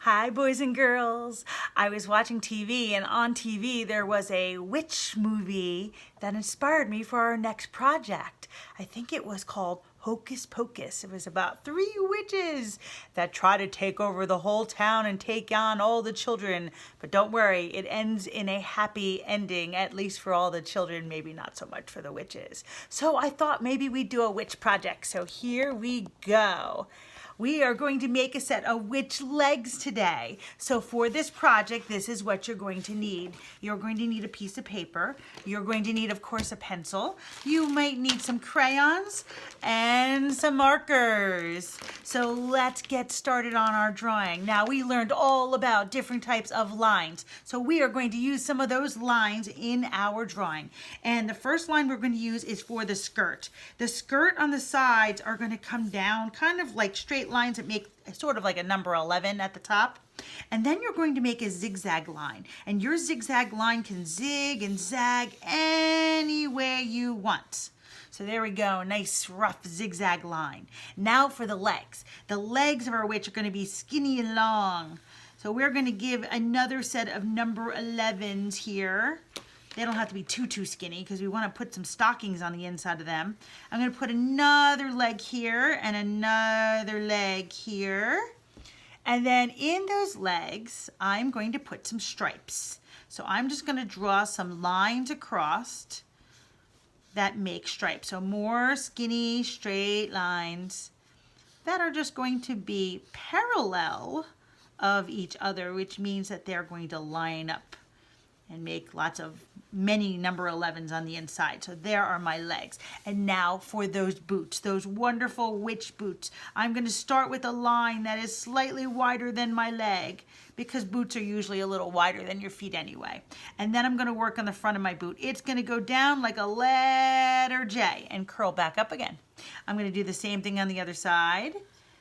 Hi, boys and girls. I was watching TV, and on TV there was a witch movie that inspired me for our next project. I think it was called Hocus Pocus. It was about three witches that try to take over the whole town and take on all the children. But don't worry, it ends in a happy ending, at least for all the children, maybe not so much for the witches. So I thought maybe we'd do a witch project. So here we go. We are going to make a set of witch legs today. So for this project, this is what you're going to need. You're going to need a piece of paper. You're going to need, of course, a pencil. You might need some crayons and some markers. So let's get started on our drawing. Now, we learned all about different types of lines. So we are going to use some of those lines in our drawing. And the first line we're going to use is for the skirt. The skirt on the sides are going to come down kind of like straight lines that make sort of like a number 11 at the top. And then you're going to make a zigzag line. And your zigzag line can zig and zag any way you want. So there we go, nice rough zigzag line. Now for the legs. The legs of our witch are going to be skinny and long. So we're going to give another set of number 11s here. They don't have to be too skinny because we want to put some stockings on the inside of them. I'm going to put another leg here and another leg here. And then in those legs, I'm going to put some stripes. So I'm just going to draw some lines across that make stripes. So more skinny, straight lines that are just going to be parallel of each other, which means that they're going to line up and make many number 11s on the inside. So there are my legs. And now for those boots, those wonderful witch boots. I'm going to start with a line that is slightly wider than my leg because boots are usually a little wider than your feet anyway. And then I'm going to work on the front of my boot. It's going to go down like a letter J and curl back up again. I'm going to do the same thing on the other side.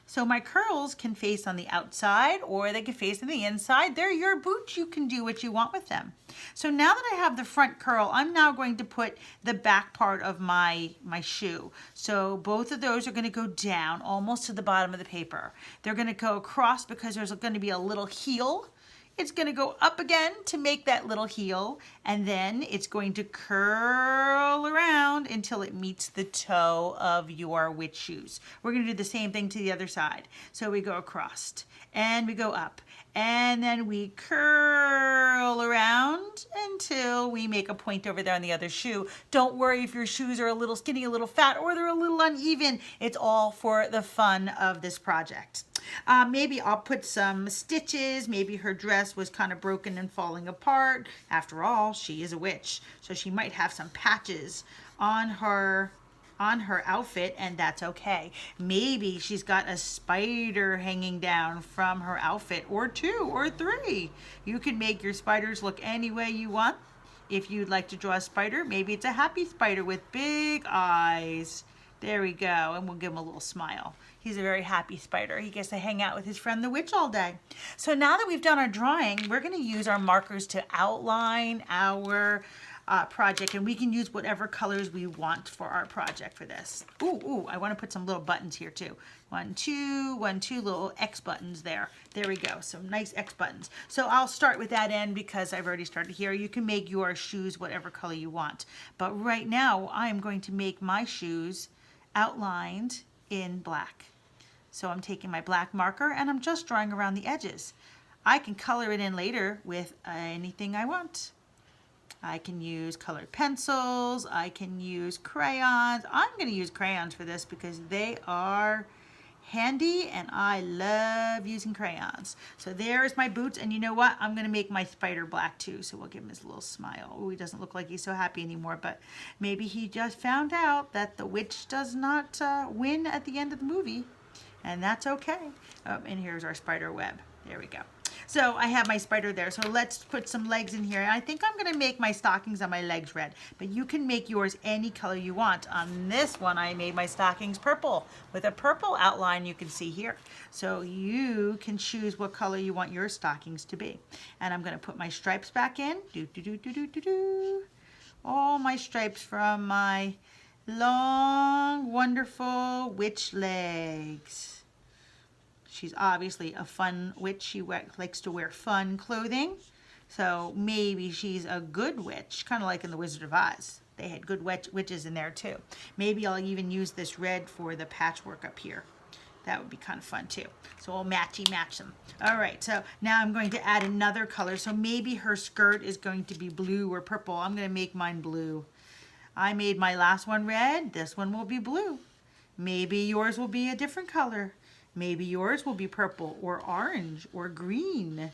So my curls can face on the outside or they can face on the inside. They're your boots. You can do what you want with them. So now that I have the front curl, I'm now going to put the back part of my shoe. So both of those are going to go down almost to the bottom of the paper. They're going to go across because there's going to be a little heel. It's going to go up again to make that little heel, and then it's going to curl around until it meets the toe of your witch shoes. We're going to do the same thing to the other side. So we go across, and we go up, and then we curl around until we make a point over there on the other shoe. Don't worry if your shoes are a little skinny, a little fat, or they're a little uneven. It's all for the fun of this project. Maybe I'll put some stitches. Maybe her dress was kind of broken and falling apart. After all, she is a witch, so she might have some patches on her outfit, and that's okay. Maybe she's got a spider hanging down from her outfit, or two or three. You can make your spiders look any way you want. If you'd like to draw a spider, maybe it's a happy spider with big eyes. There we go, and we'll give him a little smile. He's a very happy spider. He gets to hang out with his friend the witch all day. So now that we've done our drawing, we're going to use our markers to outline our project, and we can use whatever colors we want for our project for this. Ooh, I want to put some little buttons here too. 1, 2, little X buttons there. There we go, some nice X buttons. So I'll start with that end because I've already started here. You can make your shoes whatever color you want. But right now, I am going to make my shoes outlined in black. So I'm taking my black marker and I'm just drawing around the edges. I can color it in later with anything I want. I can use colored pencils, I can use crayons. I'm going to use crayons for this because they are handy and I love using crayons. So there's my boots, and you know what? I'm going to make my spider black too, so we'll give him his little smile. Oh, he doesn't look like he's so happy anymore, but maybe he just found out that the witch does not win at the end of the movie. And that's okay. Oh, and here's our spider web. There we go. So I have my spider there. So let's put some legs in here. I think I'm going to make my stockings on my legs red, but you can make yours any color you want. On this one, I made my stockings purple with a purple outline you can see here. So you can choose what color you want your stockings to be. And I'm going to put my stripes back in. All my stripes from my long, wonderful witch legs. she's obviously a fun witch. She likes to wear fun clothing. So maybe she's a good witch, kind of like in The Wizard of Oz. They had good witches in there too. Maybe I'll even use this red for the patchwork up here. That would be kind of fun too. So I'll match them. All right, so now I'm going to add another color. So maybe her skirt is going to be blue or purple. I'm going to make mine blue. I made my last one red. This one will be blue. Maybe yours will be a different color. Maybe yours will be purple or orange or green.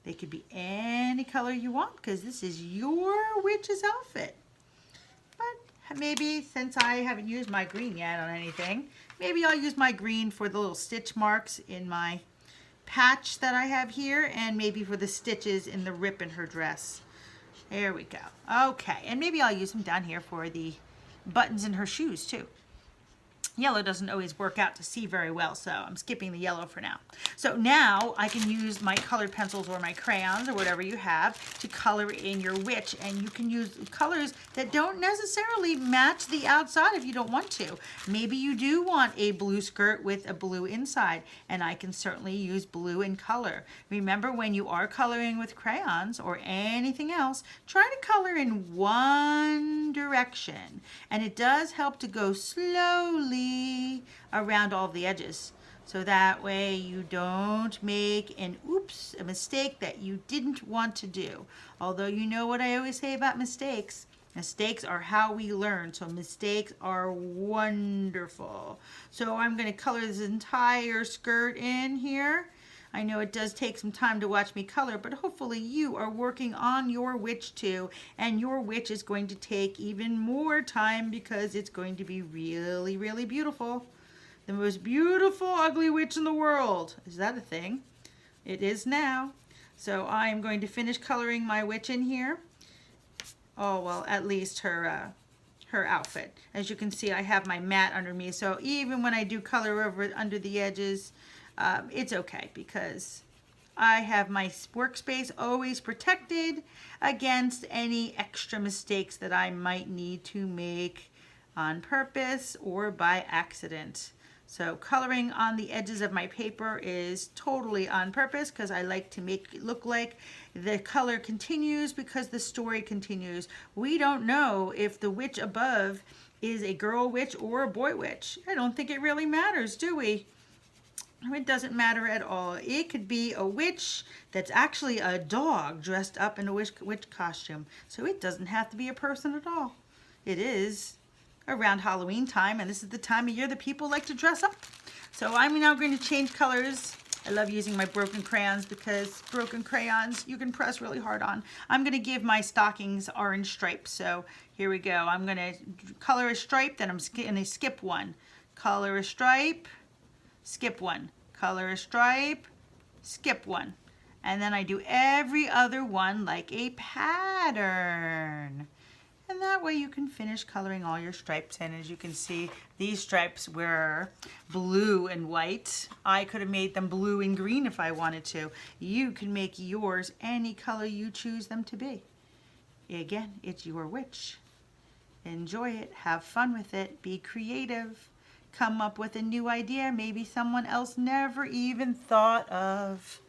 They could be any color you want because this is your witch's outfit. But maybe since I haven't used my green yet on anything, maybe I'll use my green for the little stitch marks in my patch that I have here, and maybe for the stitches in the rip in her dress. There we go. Okay, and maybe I'll use them down here for the buttons in her shoes too. Yellow doesn't always work out to see very well, so I'm skipping the yellow for now. So now I can use my colored pencils or my crayons or whatever you have to color in your witch, and you can use colors that don't necessarily match the outside if you don't want to. Maybe you do want a blue skirt with a blue inside, and I can certainly use blue in color. Remember, when you are coloring with crayons or anything else, try to color in one direction, and it does help to go slowly around all the edges, so that way you don't make a mistake that you didn't want to do. Although you know what I always say about mistakes. Mistakes are how we learn, so mistakes are wonderful. So I'm going to color this entire skirt in here. I know it does take some time to watch me color, but hopefully you are working on your witch too, and your witch is going to take even more time because it's going to be really, really beautiful. The most beautiful ugly witch in the world. Is that a thing? It is now. So I am going to finish coloring my witch in here. Oh, well, at least her outfit. As you can see, I have my mat under me, so even when I do color over under the edges, it's okay because I have my workspace always protected against any extra mistakes that I might need to make on purpose or by accident. So coloring on the edges of my paper is totally on purpose because I like to make it look like the color continues because the story continues. We don't know if the witch above is a girl witch or a boy witch. I don't think it really matters, do we? It doesn't matter at all. It could be a witch that's actually a dog dressed up in a witch costume. So it doesn't have to be a person at all. It is around Halloween time, and this is the time of year that people like to dress up. So I'm now going to change colors. I love using my broken crayons because broken crayons you can press really hard on. I'm going to give my stockings orange stripes. So here we go. I'm going to color a stripe, then I'm going to skip one. Color a stripe, skip one, color a stripe, skip one, and then I do every other one like a pattern. And that way you can finish coloring all your stripes in. As you can see, these stripes were blue and white. I could have made them blue and green if I wanted to. You can make yours any color you choose them to be. Again, it's your witch. Enjoy it, have fun with it, be creative. Come up with a new idea maybe someone else never even thought of.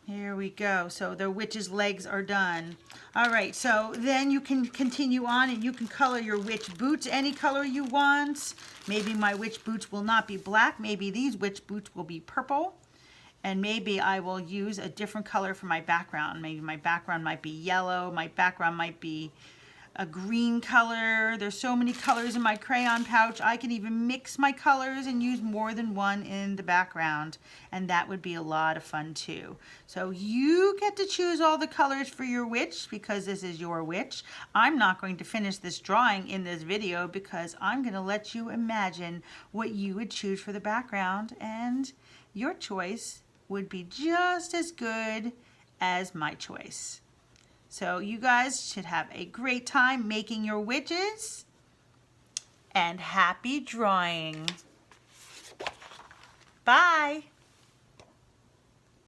Here we go. So the witch's legs are done. All right, so then you can continue on and you can color your witch boots any color you want. Maybe my witch boots will not be black. Maybe these witch boots will be purple. And maybe I will use a different color for my background. Maybe my background might be yellow. My background might be a green color. There's so many colors in my crayon pouch. I can even mix my colors and use more than one in the background, and that would be a lot of fun too. So you get to choose all the colors for your witch because this is your witch. I'm not going to finish this drawing in this video because I'm going to let you imagine what you would choose for the background, and your choice would be just as good as my choice. So you guys should have a great time making your witches, and happy drawing. Bye.